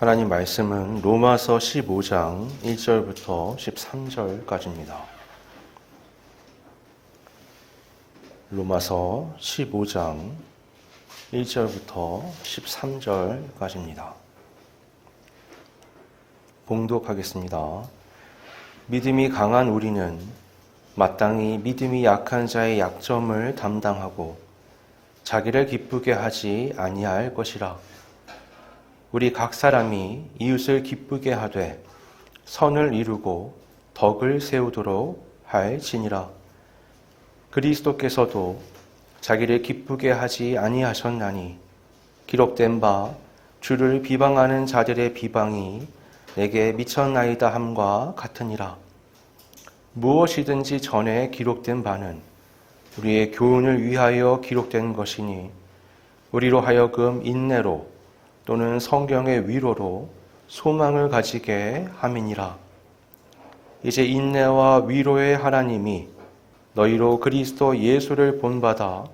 하나님 말씀은 로마서 15장 1절부터 13절까지입니다. 로마서 15장 1절부터 13절까지입니다. 봉독하겠습니다. 믿음이 강한 우리는 마땅히 믿음이 약한 자의 약점을 담당하고 자기를 기쁘게 하지 아니할 것이라. 우리 각 사람이 이웃을 기쁘게 하되 선을 이루고 덕을 세우도록 할지니라. 그리스도께서도 자기를 기쁘게 하지 아니하셨나니 기록된 바 주를 비방하는 자들의 비방이 내게 미쳤나이다 함과 같으니라. 무엇이든지 전에 기록된 바는 우리의 교훈을 위하여 기록된 것이니 우리로 하여금 인내로 또는 성경의 위로로 소망을 가지게 함이니라. 이제 인내와 위로의 하나님이 너희로 그리스도 예수를 본받아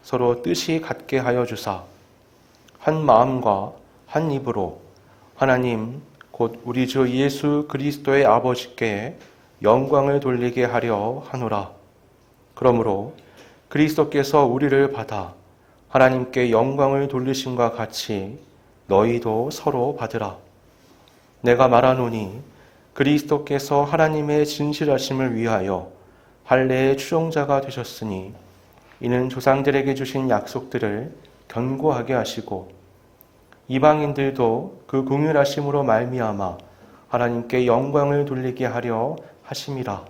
서로 뜻이 같게 하여 주사 한 마음과 한 입으로 하나님 곧 우리 주 예수 그리스도의 아버지께 영광을 돌리게 하려 하노라. 그러므로 그리스도께서 우리를 받아 하나님께 영광을 돌리심과 같이 너희도 서로 받으라. 내가 말하노니 그리스도께서 하나님의 진실하심을 위하여 할례의 추종자가 되셨으니 이는 조상들에게 주신 약속들을 견고하게 하시고 이방인들도 그 긍휼하심으로 말미암아 하나님께 영광을 돌리게 하려 하심이라.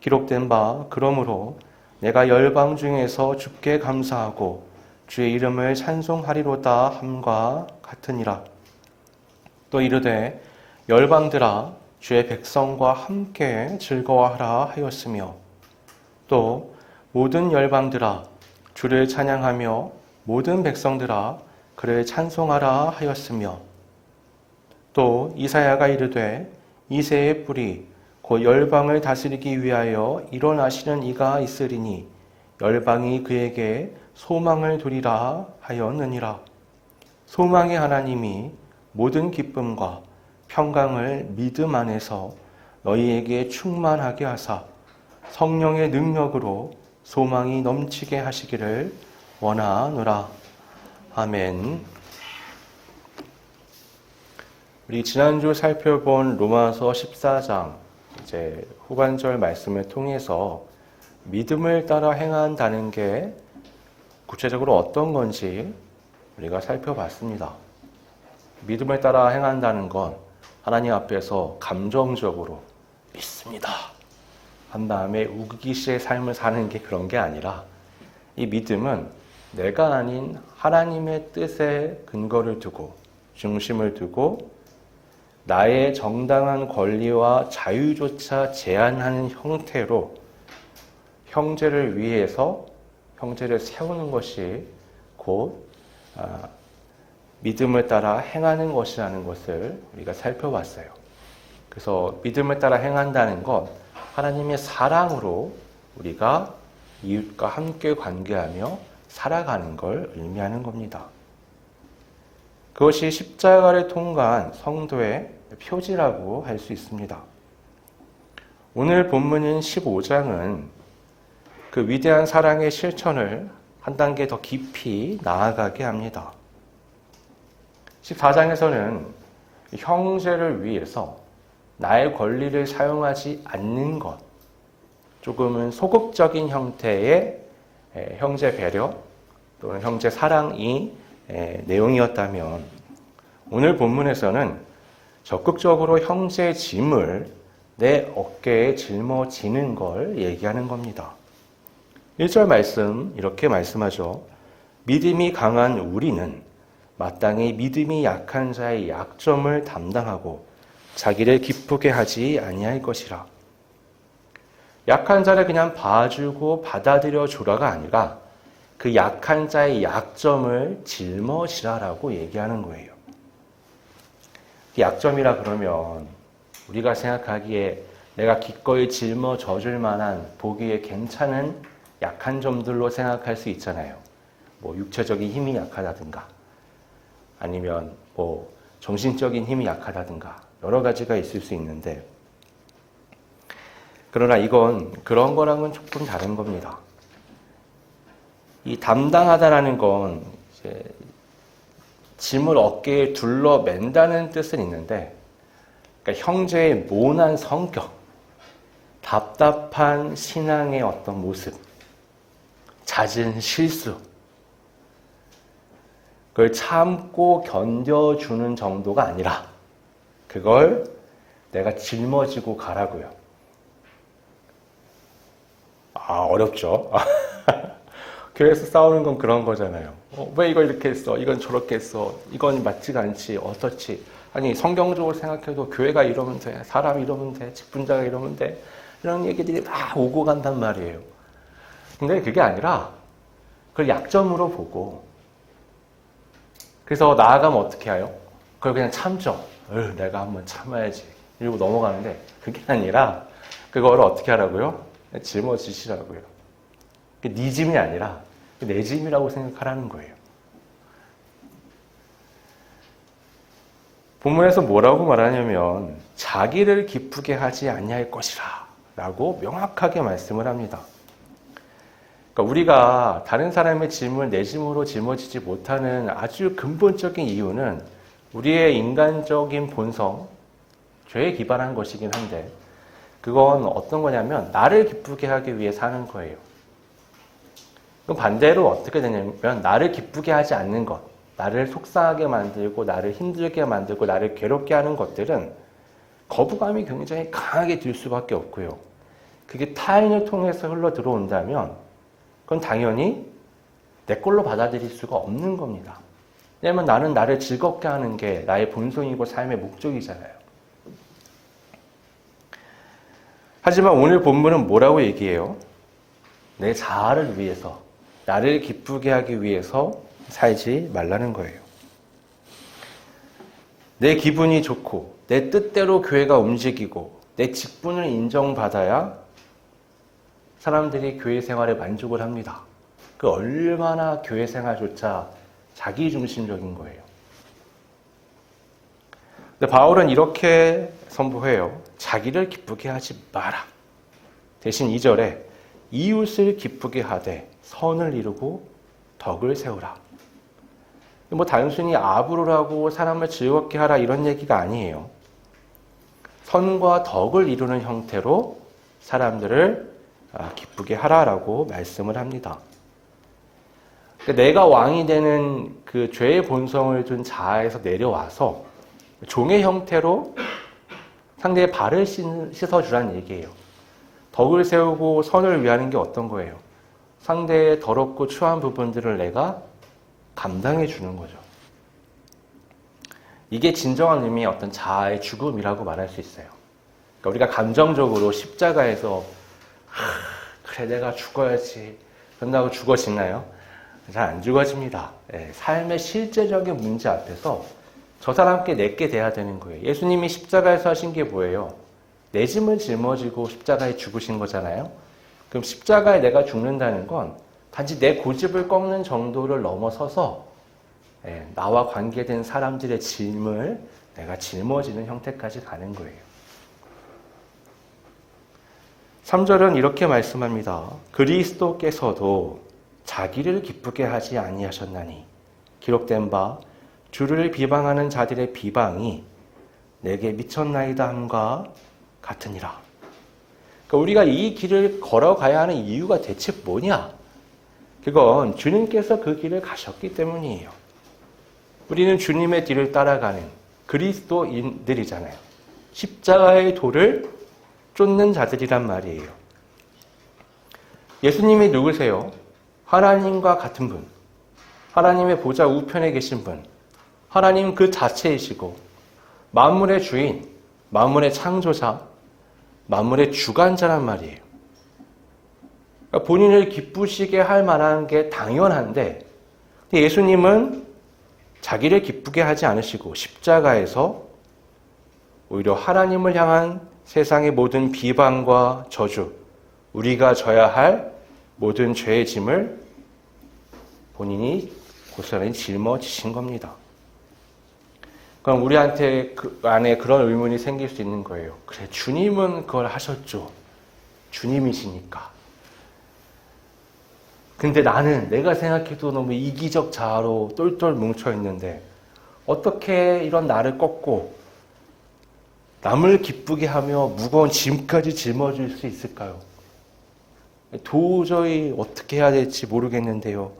기록된 바 그러므로 내가 열방 중에서 주께 감사하고 주의 이름을 찬송하리로다 함과 같으니라. 또 이르되 열방들아 주의 백성과 함께 즐거워하라 하였으며 또 모든 열방들아 주를 찬양하며 모든 백성들아 그를 찬송하라 하였으며 또 이사야가 이르되 이새의 뿌리 곧 열방을 다스리기 위하여 일어나시는 이가 있으리니 열방이 그에게 소망을 두리라 하였느니라. 소망의 하나님이 모든 기쁨과 평강을 믿음 안에서 너희에게 충만하게 하사 성령의 능력으로 소망이 넘치게 하시기를 원하노라. 아멘. 우리 지난주 살펴본 로마서 14장 이제 후반절 말씀을 통해서 믿음을 따라 행한다는 게 구체적으로 어떤 건지 우리가 살펴봤습니다. 믿음을 따라 행한다는 건 하나님 앞에서 감정적으로 믿습니다 한 다음에 우기시의 삶을 사는 게 그런 게 아니라 이 믿음은 내가 아닌 하나님의 뜻에 근거를 두고 중심을 두고 나의 정당한 권리와 자유조차 제한하는 형태로 형제를 위해서 형제를 세우는 것이 곧 믿음을 따라 행하는 것이라는 것을 우리가 살펴봤어요. 그래서 믿음을 따라 행한다는 것, 하나님의 사랑으로 우리가 이웃과 함께 관계하며 살아가는 걸 의미하는 겁니다. 그것이 십자가를 통과한 성도의 표지라고 할 수 있습니다. 오늘 본문인 15장은 그 위대한 사랑의 실천을 한 단계 더 깊이 나아가게 합니다. 14장에서는 형제를 위해서 나의 권리를 사용하지 않는 것, 조금은 소극적인 형태의 형제 배려 또는 형제 사랑이 내용이었다면 오늘 본문에서는 적극적으로 형제의 짐을 내 어깨에 짊어지는 걸 얘기하는 겁니다. 1절 말씀 이렇게 말씀하죠. 믿음이 강한 우리는 마땅히 믿음이 약한 자의 약점을 담당하고 자기를 기쁘게 하지 아니할 것이라. 약한 자를 그냥 봐주고 받아들여 주라가 아니라 그 약한 자의 약점을 짊어지라라고 얘기하는 거예요. 약점이라 그러면 우리가 생각하기에 내가 기꺼이 짊어져 줄 만한 보기에 괜찮은 약한 점들로 생각할 수 있잖아요. 뭐 육체적인 힘이 약하다든가 아니면 뭐 정신적인 힘이 약하다든가 여러 가지가 있을 수 있는데, 그러나 이건 그런 거랑은 조금 다른 겁니다. 이 담당하다라는 건 이제 짐을 어깨에 둘러맨다는 뜻은 있는데, 그러니까 형제의 모난 성격, 답답한 신앙의 어떤 모습, 잦은 실수, 그걸 참고 견뎌주는 정도가 아니라 그걸 내가 짊어지고 가라고요. 어렵죠. 교회에서 싸우는 건 그런 거잖아요. 왜 이걸 이렇게 했어? 이건 저렇게 했어? 이건 맞지가 않지? 어떻지? 아니, 성경적으로 생각해도 교회가 이러면 돼. 사람이 이러면 돼. 직분자가 이러면 돼. 이런 얘기들이 막 오고 간단 말이에요. 근데 그게 아니라 그걸 약점으로 보고, 그래서 나아가면 어떻게 해요? 그걸 그냥 참죠. 내가 한번 참아야지. 이러고 넘어가는데, 그게 아니라 그걸 어떻게 하라고요? 짊어지시라고요. 네 짐이 아니라 내 짐이라고 생각하라는 거예요. 본문에서 뭐라고 말하냐면 자기를 기쁘게 하지 아니할 것이라 라고 명확하게 말씀을 합니다. 그러니까 우리가 다른 사람의 짐을 내 짐으로 짊어지지 못하는 아주 근본적인 이유는 우리의 인간적인 본성, 죄에 기반한 것이긴 한데, 그건 어떤 거냐면 나를 기쁘게 하기 위해 사는 거예요. 그럼 반대로 어떻게 되냐면 나를 기쁘게 하지 않는 것, 나를 속상하게 만들고 나를 힘들게 만들고 나를 괴롭게 하는 것들은 거부감이 굉장히 강하게 들 수밖에 없고요. 그게 타인을 통해서 흘러 들어온다면 그건 당연히 내 걸로 받아들일 수가 없는 겁니다. 왜냐하면 나는 나를 즐겁게 하는 게 나의 본성이고 삶의 목적이잖아요. 하지만 오늘 본문은 뭐라고 얘기해요? 내 자아를 위해서, 나를 기쁘게 하기 위해서 살지 말라는 거예요. 내 기분이 좋고 내 뜻대로 교회가 움직이고 내 직분을 인정받아야 사람들이 교회 생활에 만족을 합니다. 그 얼마나 교회 생활조차 자기중심적인 거예요. 근데 바울은 이렇게 선포해요. 자기를 기쁘게 하지 마라. 대신 2절에 이웃을 기쁘게 하되 선을 이루고 덕을 세우라. 뭐 단순히 아부르라고 사람을 즐겁게 하라 이런 얘기가 아니에요. 선과 덕을 이루는 형태로 사람들을 기쁘게 하라라고 말씀을 합니다. 내가 왕이 되는 그 죄의 본성을 둔 자아에서 내려와서 종의 형태로 상대의 발을 씻어주라는 얘기예요. 덕을 세우고 선을 위하는 게 어떤 거예요? 상대의 더럽고 추한 부분들을 내가 감당해 주는 거죠. 이게 진정한 의미의 어떤 자아의 죽음이라고 말할 수 있어요. 그러니까 우리가 감정적으로 십자가에서 그래 내가 죽어야지 그런다고 죽어지나요? 잘 안 죽어집니다. 삶의 실제적인 문제 앞에서 저 사람께 내게 돼야 되는 거예요. 예수님이 십자가에서 하신 게 뭐예요? 내 짐을 짊어지고 십자가에 죽으신 거잖아요. 그럼 십자가에 내가 죽는다는 건 단지 내 고집을 꺾는 정도를 넘어서서 나와 관계된 사람들의 짐을 내가 짊어지는 형태까지 가는 거예요. 3절은 이렇게 말씀합니다. 그리스도께서도 자기를 기쁘게 하지 아니하셨나니 기록된 바 주를 비방하는 자들의 비방이 내게 미쳤나이다 함과 같으니라. 그러니까 우리가 이 길을 걸어가야 하는 이유가 대체 뭐냐? 그건 주님께서 그 길을 가셨기 때문이에요. 우리는 주님의 뒤를 따라가는 그리스도인들이잖아요. 십자가의 도를 쫓는 자들이란 말이에요. 예수님이 누구세요? 하나님과 같은 분, 하나님의 보좌 우편에 계신 분, 하나님 그 자체이시고 만물의 주인, 만물의 창조자, 만물의 주관자란 말이에요. 그러니까 본인을 기쁘시게 할 만한 게 당연한데 예수님은 자기를 기쁘게 하지 않으시고 십자가에서 오히려 하나님을 향한 세상의 모든 비방과 저주, 우리가 져야 할 모든 죄의 짐을 본인이 고스란히 짊어지신 겁니다. 그럼 우리한테 그 안에 그런 의문이 생길 수 있는 거예요. 그래, 주님은 그걸 하셨죠. 주님이시니까. 근데 나는 내가 생각해도 너무 이기적 자아로 똘똘 뭉쳐있는데 어떻게 이런 나를 꺾고 남을 기쁘게 하며 무거운 짐까지 짊어질 수 있을까요? 도저히 어떻게 해야 될지 모르겠는데요.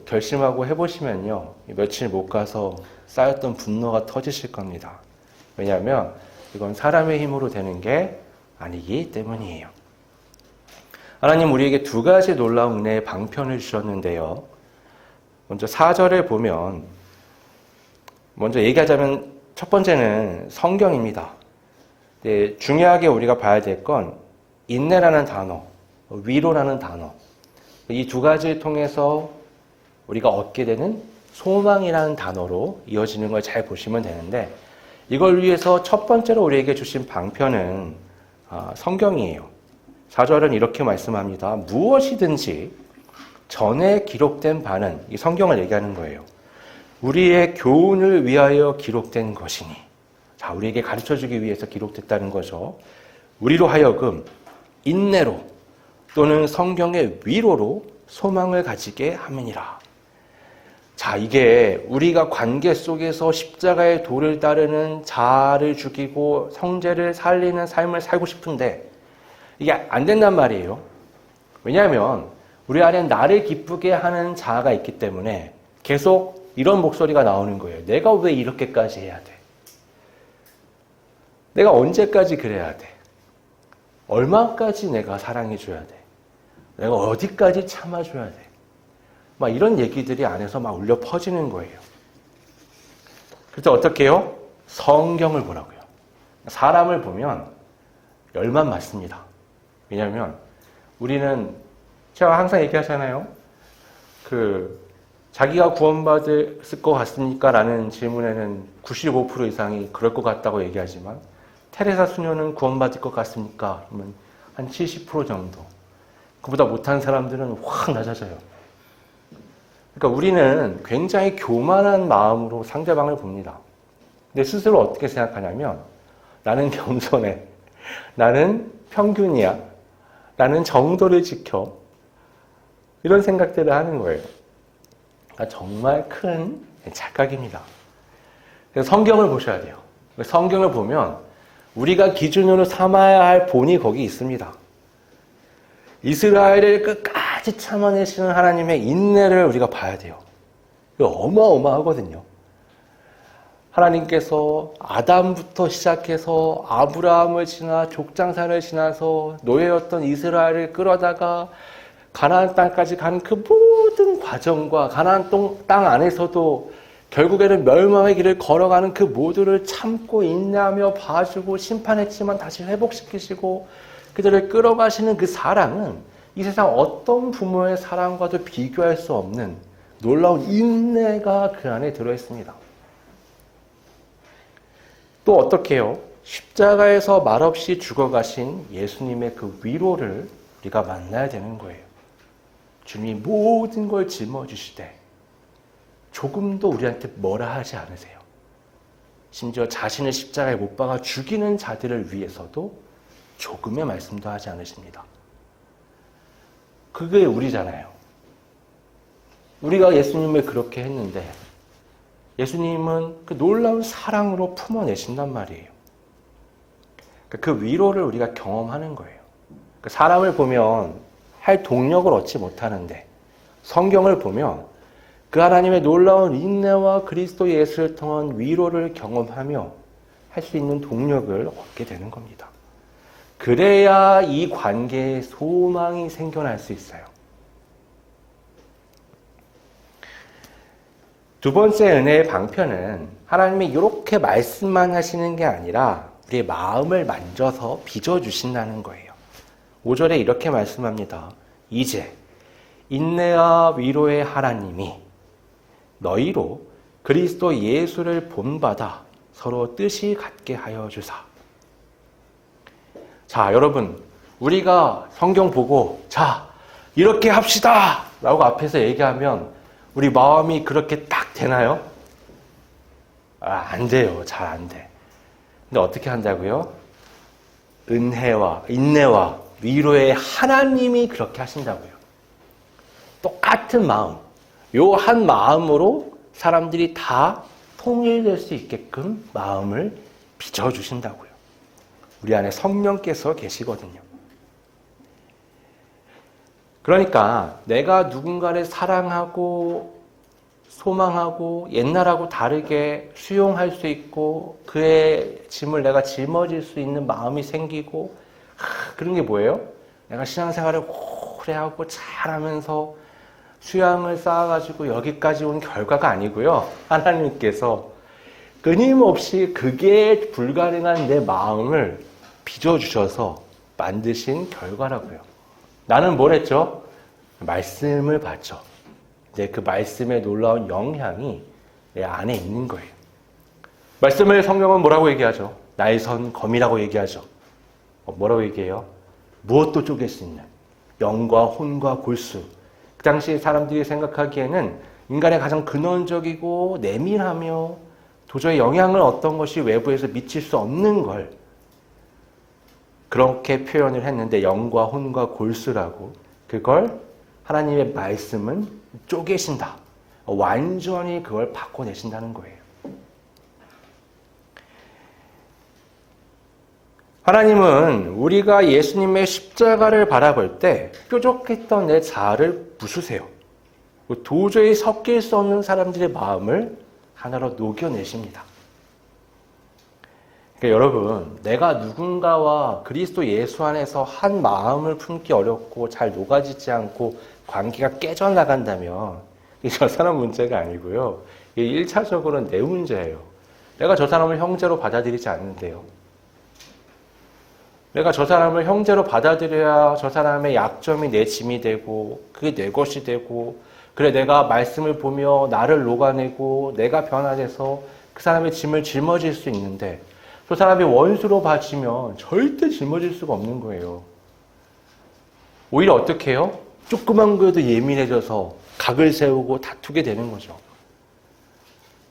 결심하고 해보시면요, 며칠 못 가서 쌓였던 분노가 터지실 겁니다. 왜냐하면 이건 사람의 힘으로 되는 게 아니기 때문이에요. 하나님 우리에게 두 가지 놀라운 은혜의 방편을 주셨는데요. 먼저 4절에 보면, 먼저 얘기하자면 첫 번째는 성경입니다. 중요하게 우리가 봐야 될 건 인내라는 단어, 위로라는 단어, 이 두 가지를 통해서 우리가 얻게 되는 소망이라는 단어로 이어지는 걸 잘 보시면 되는데, 이걸 위해서 첫 번째로 우리에게 주신 방편은 성경이에요. 4절은 이렇게 말씀합니다. 무엇이든지 전에 기록된 바는, 이 성경을 얘기하는 거예요. 우리의 교훈을 위하여 기록된 것이니. 자, 우리에게 가르쳐주기 위해서 기록됐다는 거죠. 우리로 하여금 인내로 또는 성경의 위로로 소망을 가지게 함이니라. 자, 이게 우리가 관계 속에서 십자가의 도를 따르는 자아를 죽이고 성제를 살리는 삶을 살고 싶은데 이게 안 된단 말이에요. 왜냐하면 우리 안에 나를 기쁘게 하는 자아가 있기 때문에 계속 이런 목소리가 나오는 거예요. 내가 왜 이렇게까지 해야 돼? 내가 언제까지 그래야 돼? 얼마까지 내가 사랑해줘야 돼? 내가 어디까지 참아줘야 돼? 막 이런 얘기들이 안에서 막 울려 퍼지는 거예요. 그래서 어떻게 해요? 성경을 보라고요. 사람을 보면 열만 맞습니다. 왜냐하면 우리는, 제가 항상 얘기하잖아요. 자기가 구원받을 것 같습니까? 라는 질문에는 95% 이상이 그럴 것 같다고 얘기하지만, 테레사 수녀는 구원받을 것 같습니까? 그러면 한 70% 정도. 그보다 못한 사람들은 확 낮아져요. 그러니까 우리는 굉장히 교만한 마음으로 상대방을 봅니다. 근데 스스로 어떻게 생각하냐면, 나는 겸손해. 나는 평균이야. 나는 정도를 지켜. 이런 생각들을 하는 거예요. 그러니까 정말 큰 착각입니다. 그래서 성경을 보셔야 돼요. 성경을 보면 우리가 기준으로 삼아야 할 본이 거기 있습니다. 이스라엘을 끝까지 참아내시는 하나님의 인내를 우리가 봐야 돼요. 이거 어마어마하거든요. 하나님께서 아담부터 시작해서 아브라함을 지나 족장산을 지나서 노예였던 이스라엘을 끌어다가 가나안 땅까지 가는 그 모든 과정과 가나안 땅 안에서도 결국에는 멸망의 길을 걸어가는 그 모두를 참고 인내하며 봐주고 심판했지만 다시 회복시키시고 그들을 끌어가시는 그 사랑은 이 세상 어떤 부모의 사랑과도 비교할 수 없는 놀라운 인내가 그 안에 들어있습니다. 또 어떻게 해요? 십자가에서 말없이 죽어가신 예수님의 그 위로를 우리가 만나야 되는 거예요. 주님이 모든 걸 짊어지시되 조금도 우리한테 뭐라 하지 않으세요. 심지어 자신을 십자가에 못 박아 죽이는 자들을 위해서도 조금의 말씀도 하지 않으십니다. 그게 우리잖아요. 우리가 예수님을 그렇게 했는데 예수님은 그 놀라운 사랑으로 품어내신단 말이에요. 그 위로를 우리가 경험하는 거예요. 사람을 보면 할 동력을 얻지 못하는데 성경을 보면 그 하나님의 놀라운 인내와 그리스도 예수를 통한 위로를 경험하며 할 수 있는 동력을 얻게 되는 겁니다. 그래야 이 관계에 소망이 생겨날 수 있어요. 두 번째 은혜의 방편은 하나님이 이렇게 말씀만 하시는 게 아니라 우리의 마음을 만져서 빚어주신다는 거예요. 5절에 이렇게 말씀합니다. 이제 인내와 위로의 하나님이 너희로 그리스도 예수를 본받아 서로 뜻이 같게 하여 주사. 자, 여러분, 우리가 성경 보고 자, 이렇게 합시다! 라고 앞에서 얘기하면 우리 마음이 그렇게 딱 되나요? 안 돼요. 잘 안 돼. 근데 어떻게 한다고요? 은혜와 인내와 위로의 하나님이 그렇게 하신다고요. 똑같은 마음, 요 한 마음으로 사람들이 다 통일될 수 있게끔 마음을 빚어주신다고요. 우리 안에 성령께서 계시거든요. 그러니까 내가 누군가를 사랑하고 소망하고 옛날하고 다르게 수용할 수 있고 그의 짐을 내가 짊어질 수 있는 마음이 생기고 그런 게 뭐예요? 내가 신앙생활을 오래 하고 잘하면서 수양을 쌓아가지고 여기까지 온 결과가 아니고요. 하나님께서 끊임없이 그게 불가능한 내 마음을 빚어주셔서 만드신 결과라고요. 나는 뭘 했죠? 말씀을 봤죠. 이제 그 말씀의 놀라운 영향이 내 안에 있는 거예요. 말씀을 성경은 뭐라고 얘기하죠? 나의 선 검이라고 얘기하죠. 뭐라고 얘기해요? 무엇도 쪼갤 수 있는 영과 혼과 골수. 그 당시 사람들이 생각하기에는 인간의 가장 근원적이고 내밀하며 도저히 영향을 어떤 것이 외부에서 미칠 수 없는 걸 그렇게 표현을 했는데 영과 혼과 골수라고 그걸 하나님의 말씀은 쪼개신다. 완전히 그걸 바꿔내신다는 거예요. 하나님은 우리가 예수님의 십자가를 바라볼 때 뾰족했던 내 자아를 부수세요. 도저히 섞일 수 없는 사람들의 마음을 하나로 녹여내십니다. 그러니까 여러분, 내가 누군가와 그리스도 예수 안에서 한 마음을 품기 어렵고 잘 녹아지지 않고 관계가 깨져나간다면 이게 저 사람 문제가 아니고요. 이게 1차적으로는 내 문제예요. 내가 저 사람을 형제로 받아들이지 않는데요. 내가 저 사람을 형제로 받아들여야 저 사람의 약점이 내 짐이 되고 그게 내 것이 되고 그래 내가 말씀을 보며 나를 녹아내고 내가 변화돼서 그 사람의 짐을 짊어질 수 있는데 저 사람이 원수로 봐지면 절대 짊어질 수가 없는 거예요. 오히려 어떻게 해요? 조그만 거에도 예민해져서 각을 세우고 다투게 되는 거죠.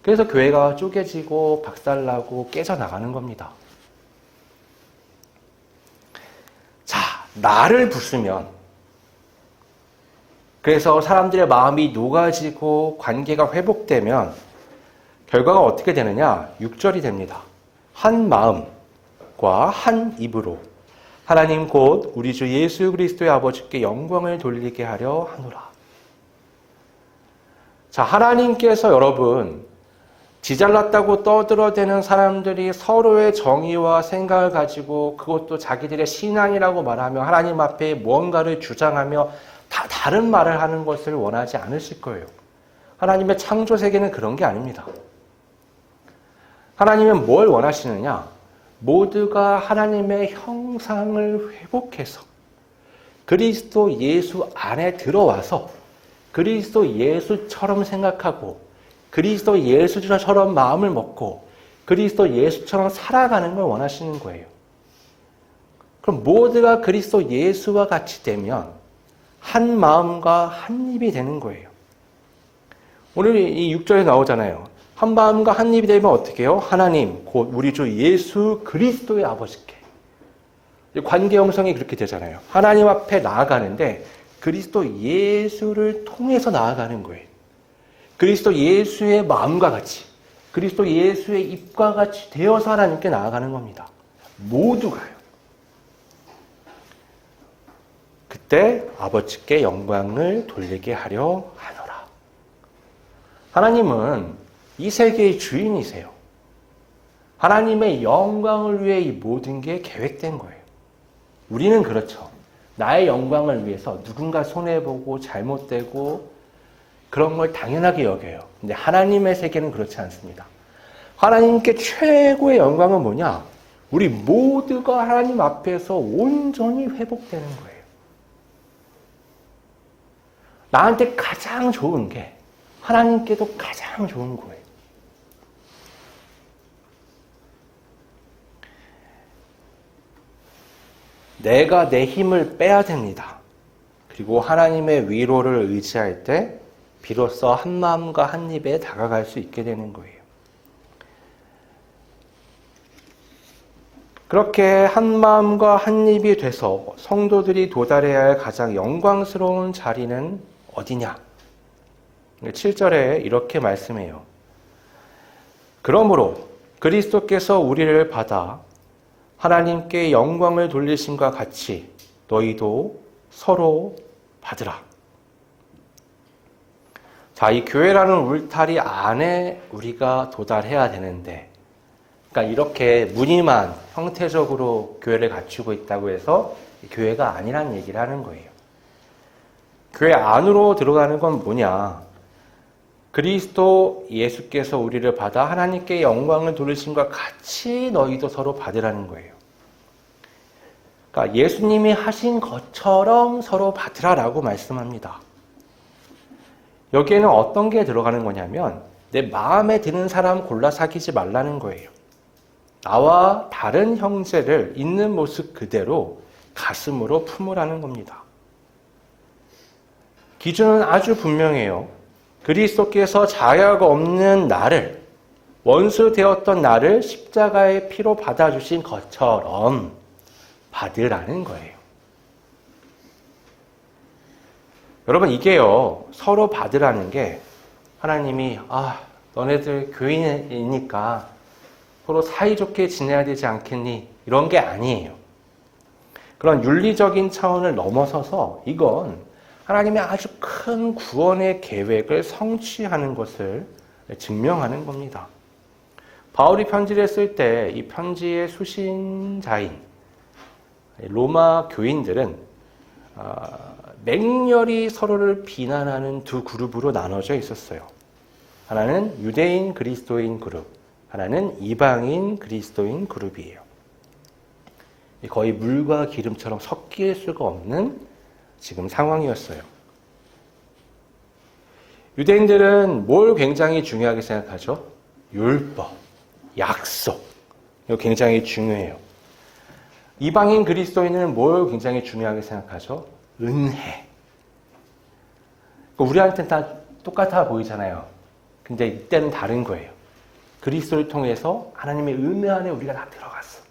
그래서 교회가 쪼개지고 박살나고 깨져나가는 겁니다. 자, 나를 부수면 그래서 사람들의 마음이 녹아지고 관계가 회복되면 결과가 어떻게 되느냐? 6절이 됩니다. 한 마음과 한 입으로 하나님 곧 우리 주 예수 그리스도의 아버지께 영광을 돌리게 하려 하노라. 자, 하나님께서 여러분 지잘났다고 떠들어대는 사람들이 서로의 정의와 생각을 가지고 그것도 자기들의 신앙이라고 말하며 하나님 앞에 무언가를 주장하며 다 다른 말을 하는 것을 원하지 않으실 거예요. 하나님의 창조 세계는 그런 게 아닙니다. 하나님은 뭘 원하시느냐? 모두가 하나님의 형상을 회복해서 그리스도 예수 안에 들어와서 그리스도 예수처럼 생각하고 그리스도 예수처럼 마음을 먹고 그리스도 예수처럼 살아가는 걸 원하시는 거예요. 그럼 모두가 그리스도 예수와 같이 되면 한 마음과 한 입이 되는 거예요. 오늘 이 6절에 나오잖아요. 한 마음과 한 입이 되면 어떻게 해요? 하나님, 곧 우리 주 예수 그리스도의 아버지께. 관계 형성이 그렇게 되잖아요. 하나님 앞에 나아가는데 그리스도 예수를 통해서 나아가는 거예요. 그리스도 예수의 마음과 같이, 그리스도 예수의 입과 같이 되어서 하나님께 나아가는 겁니다. 모두가요. 그때 아버지께 영광을 돌리게 하려 하노라. 하나님은 이 세계의 주인이세요. 하나님의 영광을 위해 이 모든 게 계획된 거예요. 우리는 그렇죠. 나의 영광을 위해서 누군가 손해보고 잘못되고 그런 걸 당연하게 여겨요. 근데 하나님의 세계는 그렇지 않습니다. 하나님께 최고의 영광은 뭐냐? 우리 모두가 하나님 앞에서 온전히 회복되는 거예요. 나한테 가장 좋은 게 하나님께도 가장 좋은 거예요. 내가 내 힘을 빼야 됩니다. 그리고 하나님의 위로를 의지할 때 비로소 한 마음과 한 입에 다가갈 수 있게 되는 거예요. 그렇게 한 마음과 한 입이 돼서 성도들이 도달해야 할 가장 영광스러운 자리는 어디냐? 7절에 이렇게 말씀해요. 그러므로 그리스도께서 우리를 받아 하나님께 영광을 돌리심과 같이 너희도 서로 받으라. 자, 이 교회라는 울타리 안에 우리가 도달해야 되는데, 그러니까 이렇게 무늬만 형태적으로 교회를 갖추고 있다고 해서 교회가 아니라는 얘기를 하는 거예요. 교회 안으로 들어가는 건 뭐냐? 그리스도 예수께서 우리를 받아 하나님께 영광을 돌리심과 같이 너희도 서로 받으라는 거예요. 그러니까 예수님이 하신 것처럼 서로 받으라라고 말씀합니다. 여기에는 어떤 게 들어가는 거냐면 내 마음에 드는 사람 골라 사귀지 말라는 거예요. 나와 다른 형제를 있는 모습 그대로 가슴으로 품으라는 겁니다. 기준은 아주 분명해요. 그리스도께서 자약 없는 나를, 원수 되었던 나를 십자가의 피로 받아주신 것처럼 받으라는 거예요. 여러분, 이게요, 서로 받으라는 게 하나님이 너네들 교인이니까 서로 사이좋게 지내야 되지 않겠니? 이런 게 아니에요. 그런 윤리적인 차원을 넘어서서 이건 하나님의 아주 큰 구원의 계획을 성취하는 것을 증명하는 겁니다. 바울이 편지를 쓸 때 이 편지의 수신자인 로마 교인들은 맹렬히 서로를 비난하는 두 그룹으로 나눠져 있었어요. 하나는 유대인 그리스도인 그룹, 하나는 이방인 그리스도인 그룹이에요. 거의 물과 기름처럼 섞일 수가 없는 지금 상황이었어요. 유대인들은 뭘 굉장히 중요하게 생각하죠? 율법, 약속. 이거 굉장히 중요해요. 이방인 그리스도인은 뭘 굉장히 중요하게 생각하죠? 은혜. 우리한테는 다 똑같아 보이잖아요. 근데 이때는 다른 거예요. 그리스도를 통해서 하나님의 은혜 안에 우리가 다 들어갔어.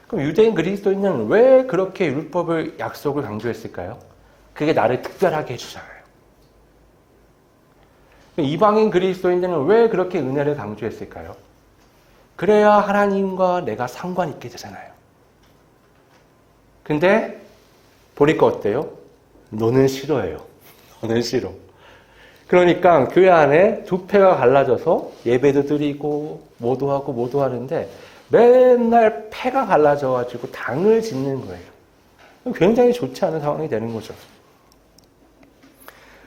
그럼 유대인 그리스도인은 왜 그렇게 율법을, 약속을 강조했을까요? 그게 나를 특별하게 해주잖아요. 이방인 그리스도인들은 왜 그렇게 은혜를 강조했을까요? 그래야 하나님과 내가 상관 있게 되잖아요. 근데 보니까 어때요? 너는 싫어해요. 너는 싫어. 그러니까 교회 안에 두 패가 갈라져서 예배도 드리고 뭐도 하고 뭐도 하는데 맨날 패가 갈라져가지고 당을 짓는 거예요. 굉장히 좋지 않은 상황이 되는 거죠.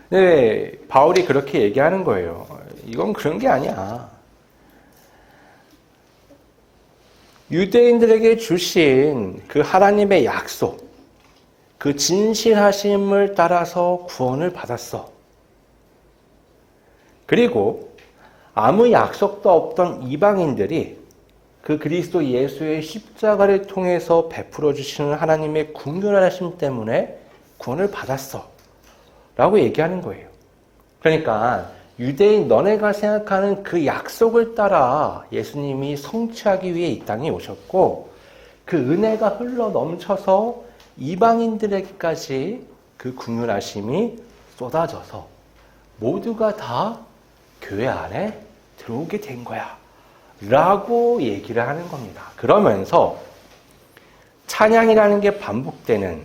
네, 바울이 그렇게 얘기하는 거예요. 이건 그런 게 아니야. 유대인들에게 주신 그 하나님의 약속, 그 진실하심을 따라서 구원을 받았어. 그리고 아무 약속도 없던 이방인들이 그 그리스도 예수의 십자가를 통해서 베풀어 주시는 하나님의 긍휼하심 때문에 구원을 받았어. 라고 얘기하는 거예요. 그러니까 유대인 너네가 생각하는 그 약속을 따라 예수님이 성취하기 위해 이 땅에 오셨고 그 은혜가 흘러 넘쳐서 이방인들에게까지 그 긍휼하심이 쏟아져서 모두가 다 교회 안에 들어오게 된 거야 라고 얘기를 하는 겁니다. 그러면서 찬양이라는 게 반복되는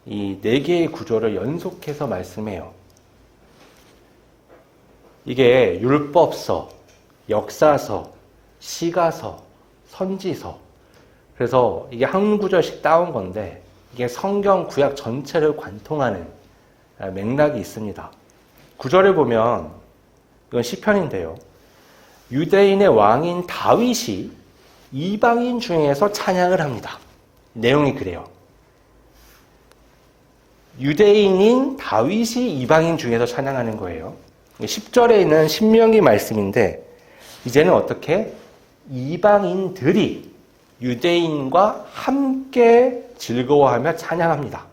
이 4개의 구조를 연속해서 말씀해요. 이게 율법서, 역사서, 시가서, 선지서. 그래서 이게 한 구절씩 따온 건데 이게 성경 구약 전체를 관통하는 맥락이 있습니다. 구절을 보면 이건 시편인데요. 유대인의 왕인 다윗이 이방인 중에서 찬양을 합니다. 내용이 그래요. 유대인인 다윗이 이방인 중에서 찬양하는 거예요. 10절에 있는 신명기 말씀인데 이제는 어떻게 이방인들이 유대인과 함께 즐거워하며 찬양합니다.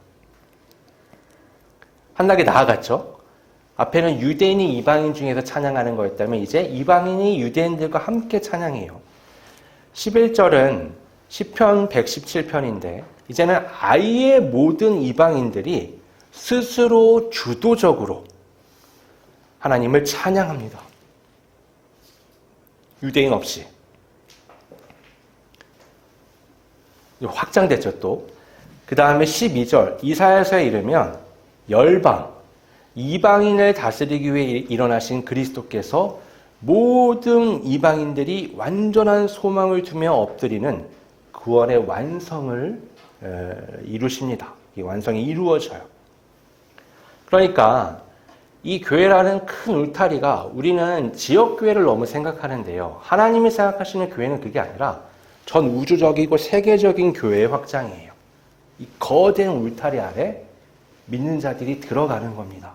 한 단계 나아갔죠. 앞에는 유대인이 이방인 중에서 찬양하는 거였다면 이제 이방인이 유대인들과 함께 찬양해요. 11절은 시편 117편인데 이제는 아예 모든 이방인들이 스스로 주도적으로 하나님을 찬양합니다. 유대인 없이. 확장됐죠 또. 그 다음에 12절 이사야서에 이르면 열방, 이방인을 다스리기 위해 일어나신 그리스도께서 모든 이방인들이 완전한 소망을 두며 엎드리는 구원의 완성을 이루십니다. 이 완성이 이루어져요. 그러니까 이 교회라는 큰 울타리가 우리는 지역교회를 너무 생각하는데요. 하나님이 생각하시는 교회는 그게 아니라 전 우주적이고 세계적인 교회의 확장이에요. 이 거대한 울타리 아래 믿는 자들이 들어가는 겁니다.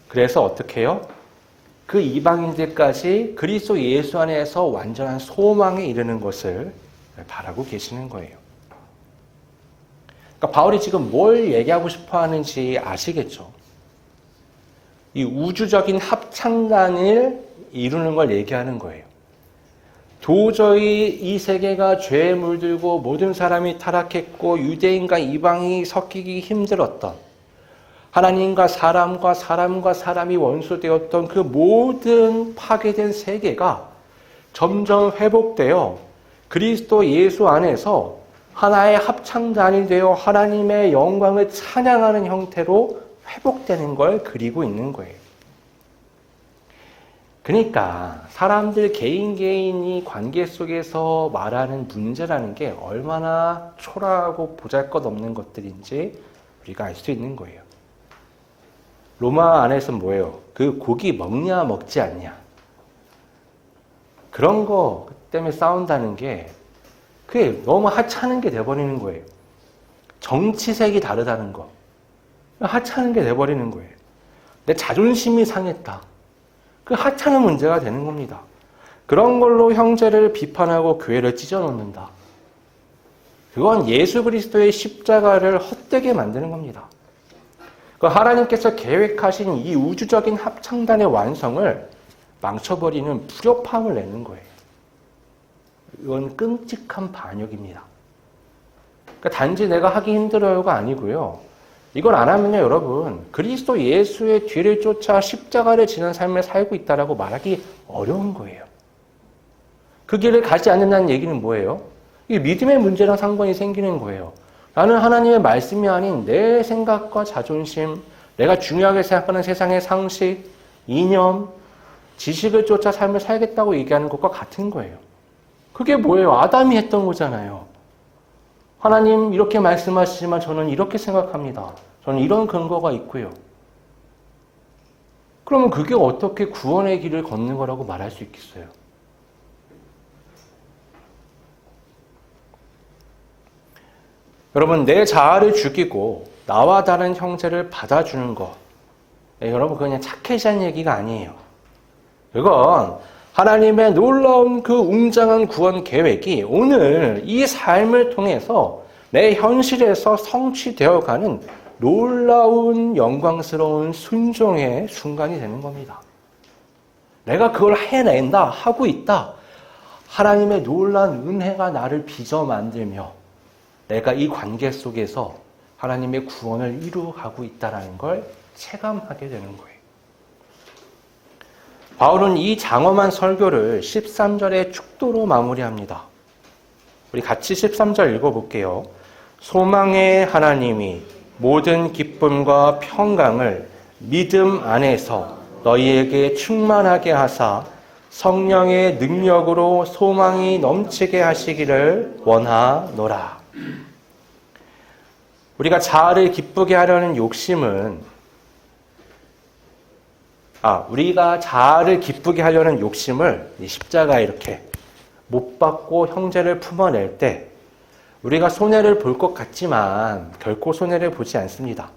그래서 어떻게 해요? 그 이방인들까지 그리스도 예수 안에서 완전한 소망에 이르는 것을 바라고 계시는 거예요. 그러니까 바울이 지금 뭘 얘기하고 싶어 하는지 아시겠죠? 이 우주적인 합창단을 이루는 걸 얘기하는 거예요. 도저히 이 세계가 죄에 물들고 모든 사람이 타락했고 유대인과 이방인이 섞이기 힘들었던 하나님과 사람이 원수되었던 그 모든 파괴된 세계가 점점 회복되어 그리스도 예수 안에서 하나의 합창단이 되어 하나님의 영광을 찬양하는 형태로 회복되는 걸 그리고 있는 거예요. 그러니까 사람들 개인이 관계 속에서 말하는 문제라는 게 얼마나 초라하고 보잘것없는 것들인지 우리가 알 수 있는 거예요. 로마 안에서 뭐예요? 그 고기 먹냐 먹지 않냐 그런 거 때문에 싸운다는 게 그게 너무 하찮은 게 돼버리는 거예요. 정치색이 다르다는 거 하찮은 게 돼버리는 거예요. 내 자존심이 상했다. 그 하찮은 문제가 되는 겁니다. 그런 걸로 형제를 비판하고 교회를 찢어놓는다. 그건 예수 그리스도의 십자가를 헛되게 만드는 겁니다. 그 하나님께서 계획하신 이 우주적인 합창단의 완성을 망쳐버리는 불협화음을 내는 거예요. 이건 끔찍한 반역입니다. 그러니까 단지 내가 하기 힘들어요가 아니고요. 이걸 안 하면요, 여러분, 그리스도 예수의 뒤를 쫓아 십자가를 지는 삶을 살고 있다라고 말하기 어려운 거예요. 그 길을 가지 않는다는 얘기는 뭐예요? 이게 믿음의 문제랑 상관이 생기는 거예요. 나는 하나님의 말씀이 아닌 내 생각과 자존심, 내가 중요하게 생각하는 세상의 상식, 이념, 지식을 쫓아 삶을 살겠다고 얘기하는 것과 같은 거예요. 그게 뭐예요? 아담이 했던 거잖아요. 하나님 이렇게 말씀하시지만 저는 이렇게 생각합니다. 저는 이런 근거가 있고요. 그러면 그게 어떻게 구원의 길을 걷는 거라고 말할 수 있겠어요? 여러분, 내 자아를 죽이고 나와 다른 형제를 받아주는 것. 여러분, 그냥 착해지한 얘기가 아니에요. 이건 하나님의 놀라운 그 웅장한 구원 계획이 오늘 이 삶을 통해서 내 현실에서 성취되어가는 놀라운 영광스러운 순종의 순간이 되는 겁니다. 내가 그걸 해낸다, 하고 있다. 하나님의 놀라운 은혜가 나를 빚어 만들며 내가 이 관계 속에서 하나님의 구원을 이루어가고 있다는 걸 체감하게 되는 거예요. 바울은 이 장엄한 설교를 13절의 축도로 마무리합니다. 우리 같이 13절 읽어볼게요. 소망의 하나님이 모든 기쁨과 평강을 믿음 안에서 너희에게 충만하게 하사 성령의 능력으로 소망이 넘치게 하시기를 원하노라. 우리가 자아를 기쁘게 하려는 욕심은 우리가 자아를 기쁘게 하려는 욕심을 십자가에 이렇게 못 박고 형제를 품어낼 때 우리가 손해를 볼 것 같지만 결코 손해를 보지 않습니다.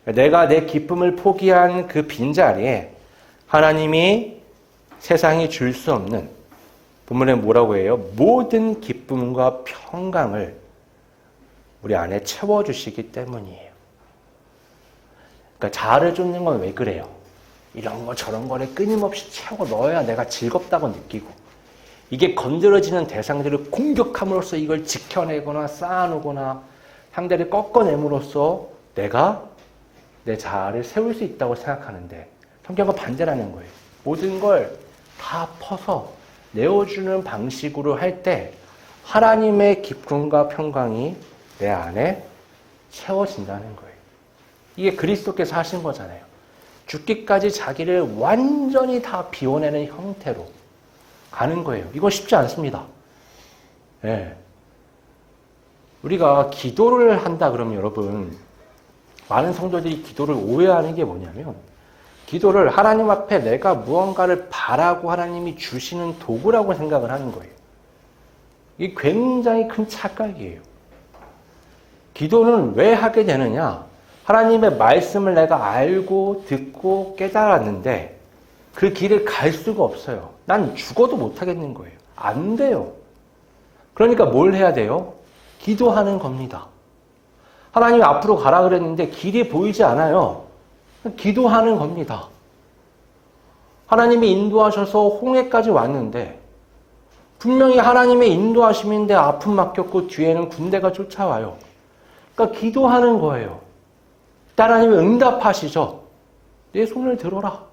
내가 내 기쁨을 포기한 그 빈자리에 하나님이 세상이 줄 수 없는, 본문에 뭐라고 해요? 모든 기쁨과 평강을 우리 안에 채워주시기 때문이에요. 그러니까 자아를 쫓는 건 왜 그래요? 이런 거 저런 거를 끊임없이 채워 넣어야 내가 즐겁다고 느끼고, 이게 건드려지는 대상들을 공격함으로써 이걸 지켜내거나 쌓아놓거나 상대를 꺾어냄으로써 내가 내 자아를 세울 수 있다고 생각하는데 성경과 반대라는 거예요. 모든 걸 다 퍼서 내어주는 방식으로 할 때 하나님의 기쁨과 평강이 내 안에 채워진다는 거예요. 이게 그리스도께서 하신 거잖아요. 죽기까지 자기를 완전히 다 비워내는 형태로 가는 거예요. 이거 쉽지 않습니다. 네. 우리가 기도를 한다 그러면 여러분, 많은 성도들이 기도를 오해하는 게 뭐냐면, 기도를 하나님 앞에 내가 무언가를 바라고 하나님이 주시는 도구라고 생각을 하는 거예요. 이게 굉장히 큰 착각이에요. 기도는 왜 하게 되느냐? 하나님의 말씀을 내가 알고 듣고 깨달았는데 그 길을 갈 수가 없어요. 난 죽어도 못 하겠는 거예요. 안 돼요. 그러니까 뭘 해야 돼요? 기도하는 겁니다. 하나님이 앞으로 가라 그랬는데 길이 보이지 않아요. 기도하는 겁니다. 하나님이 인도하셔서 홍해까지 왔는데 분명히 하나님의 인도하심인데 아픔 맡겼고 뒤에는 군대가 쫓아와요. 그러니까 기도하는 거예요. 하나님이 응답하시죠. 내 손을 들어라.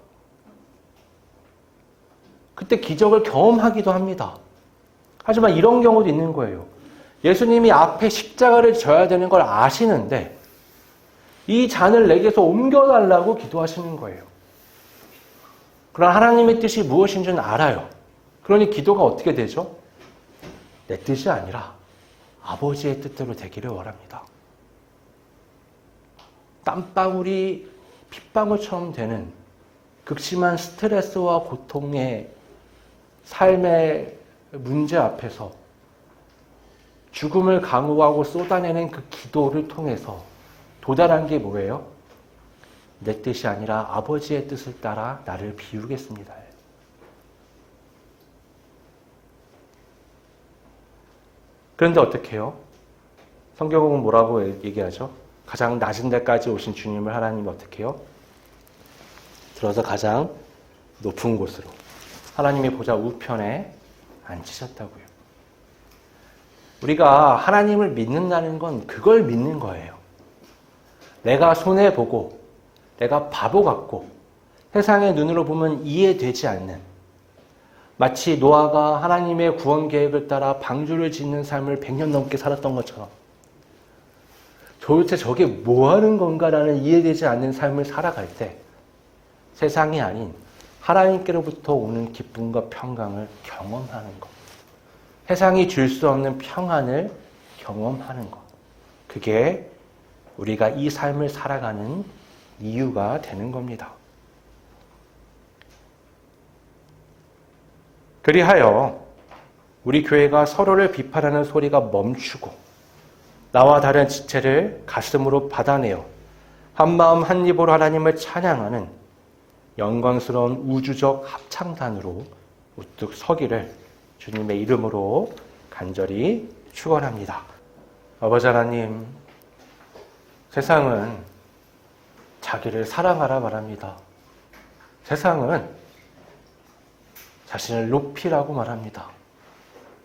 그때 기적을 경험하기도 합니다. 하지만 이런 경우도 있는 거예요. 예수님이 앞에 십자가를 져야 되는 걸 아시는데 이 잔을 내게서 옮겨달라고 기도하시는 거예요. 그러나 하나님의 뜻이 무엇인지는 알아요. 그러니 기도가 어떻게 되죠? 내 뜻이 아니라 아버지의 뜻대로 되기를 원합니다. 땀방울이 핏방울처럼 되는 극심한 스트레스와 고통의 삶의 문제 앞에서 죽음을 강구하고 쏟아내는 그 기도를 통해서 도달한 게 뭐예요? 내 뜻이 아니라 아버지의 뜻을 따라 나를 비우겠습니다. 그런데 어떻게 해요? 성경은 뭐라고 얘기하죠? 가장 낮은 데까지 오신 주님을 하나님이 어떻게 해요? 들어서 가장 높은 곳으로 하나님의 보좌 우편에 앉히셨다고요. 우리가 하나님을 믿는다는 건 그걸 믿는 거예요. 내가 손해보고 내가 바보 같고 세상의 눈으로 보면 이해되지 않는, 마치 노아가 하나님의 구원 계획을 따라 방주를 짓는 삶을 100년 넘게 살았던 것처럼 도대체 저게 뭐 하는 건가라는 이해되지 않는 삶을 살아갈 때 세상이 아닌 하나님께로부터 오는 기쁨과 평강을 경험하는 것, 세상이 줄 수 없는 평안을 경험하는 것, 그게 우리가 이 삶을 살아가는 이유가 되는 겁니다. 그리하여 우리 교회가 서로를 비판하는 소리가 멈추고 나와 다른 지체를 가슴으로 받아내어 한마음 한입으로 하나님을 찬양하는 영광스러운 우주적 합창단으로 우뚝 서기를 주님의 이름으로 간절히 축원합니다. 아버지 하나님, 세상은 자기를 사랑하라 말합니다. 세상은 자신을 높이라고 말합니다.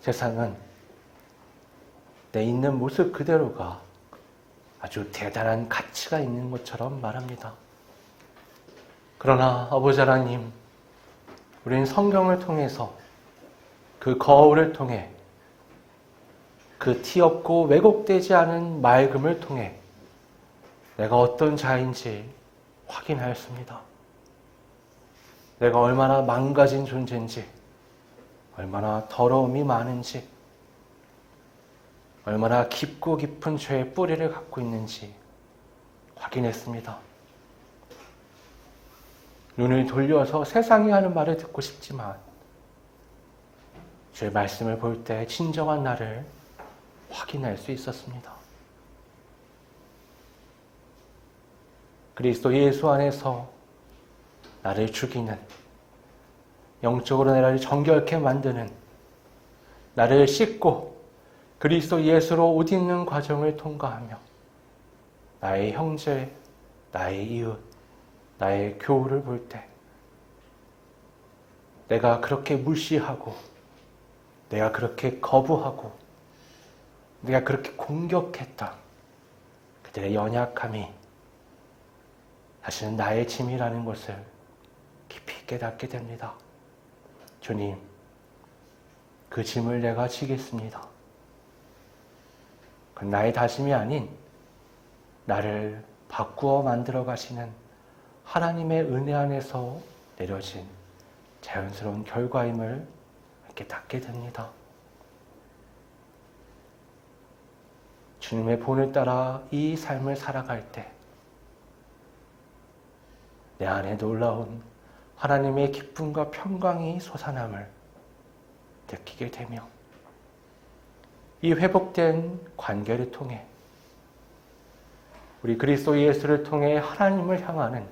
세상은 내 있는 모습 그대로가 아주 대단한 가치가 있는 것처럼 말합니다. 그러나 아버지 하나님, 우리는 성경을 통해서 그 거울을 통해 그 티없고 왜곡되지 않은 맑음을 통해 내가 어떤 자인지 확인하였습니다. 내가 얼마나 망가진 존재인지, 얼마나 더러움이 많은지, 얼마나 깊고 깊은 죄의 뿌리를 갖고 있는지 확인했습니다. 눈을 돌려서 세상이 하는 말을 듣고 싶지만 주의 말씀을 볼 때 진정한 나를 확인할 수 있었습니다. 그리스도 예수 안에서 나를 죽이는, 영적으로 나를 정결케 만드는, 나를 씻고 그리스도 예수로 옷 입는 과정을 통과하며 나의 형제, 나의 이웃, 나의 교우를 볼 때 내가 그렇게 무시하고 내가 그렇게 거부하고 내가 그렇게 공격했다. 그들의 연약함이 사실은 나의 짐이라는 것을 깊이 깨닫게 됩니다. 주님, 그 짐을 내가 지겠습니다. 그건 나의 다짐이 아닌 나를 바꾸어 만들어 가시는 하나님의 은혜 안에서 내려진 자연스러운 결과임을 깨닫게 됩니다. 주님의 본을 따라 이 삶을 살아갈 때 내 안에 놀라운 하나님의 기쁨과 평강이 솟아남을 느끼게 되며 이 회복된 관계를 통해 우리 그리스도 예수를 통해 하나님을 향하는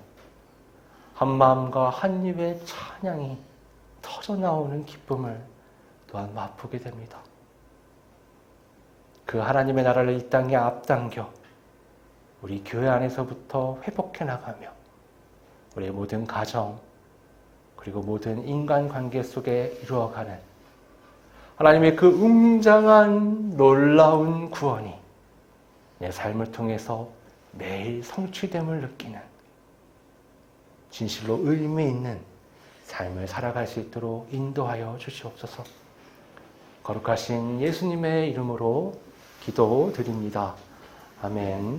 한마음과 한 입의 찬양이 터져나오는 기쁨을 또한 맛보게 됩니다. 그 하나님의 나라를 이 땅에 앞당겨 우리 교회 안에서부터 회복해 나가며 우리의 모든 가정 그리고 모든 인간관계 속에 이루어가는 하나님의 그 웅장한 놀라운 구원이 내 삶을 통해서 매일 성취됨을 느끼는 진실로 의미 있는 삶을 살아갈 수 있도록 인도하여 주시옵소서. 거룩하신 예수님의 이름으로 기도드립니다. 아멘.